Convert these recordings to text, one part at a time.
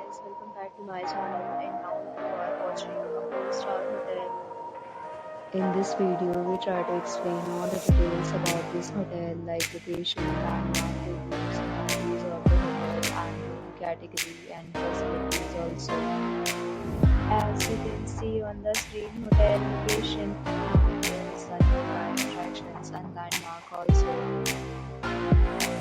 guys, welcome back to my channel and now you are watching a 4-star hotel. In this video, we try to explain all the details about this hotel like location, landmark, reviews, amenities of the hotel and room category and facilities also. As you can see on the screen, hotel location, amenities, nearby attractions and landmark also.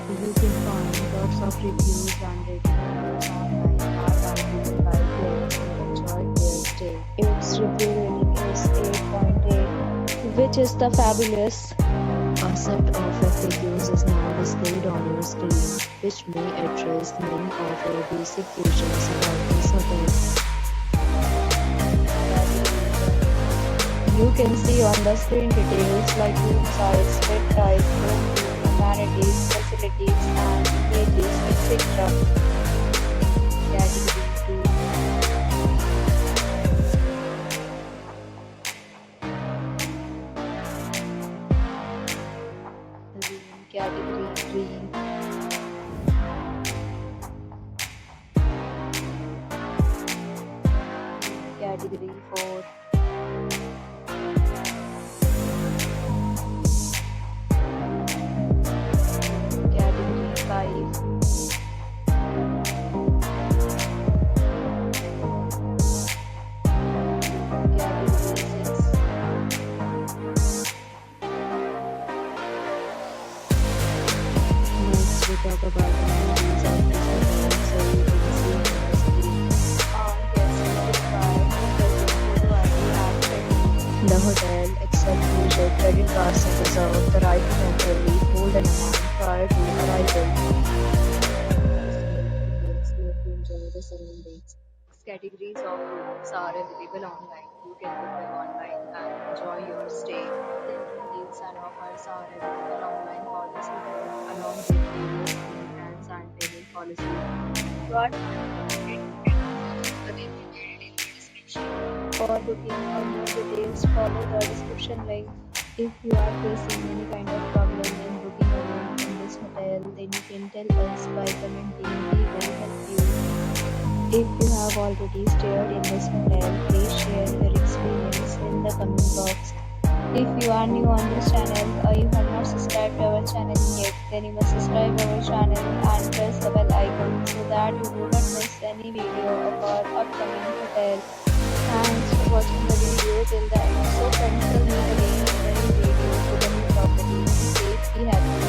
You can find lots of reviews and ratings online are valuable by players who enjoy their stay. Its review rating is 8.8, which is the fabulous. A set of FAQs is now displayed on your screen, which may address many of your basic questions about this hotel. You can see on the screen details like room size, bed type, room view, amenities, facilities, and images, etc. Category 2. Room category 3. Category 4. Category 5. Category 6. Next, we talk about amenities of this hotel, so you can see on the screen. All guests are required to present photo ID and check-in. The hotel accepts major credit cards and reserves the right to temporarily hold an amount prior to arrival. Guests love to enjoy the surroundings. Categories of rooms are available online. You can book them online and enjoy your stay. Dental deals and offers are available online for this hotel, along with various payment plans and payment policies. What? For booking or more details, follow the description link. If you are facing any kind of problem in booking a room in this hotel, then you can tell us by commenting. We will help you. If you have already stayed in this hotel, please share your experience in the comment box. If you are new on this channel or you have not subscribed our channel yet, then you must subscribe our channel and press the bell icon so that you do not miss any video of our upcoming hotel. Thanks for watching the video till the end. So friends, will meet again in a new video with a new property. Be safe, be happy.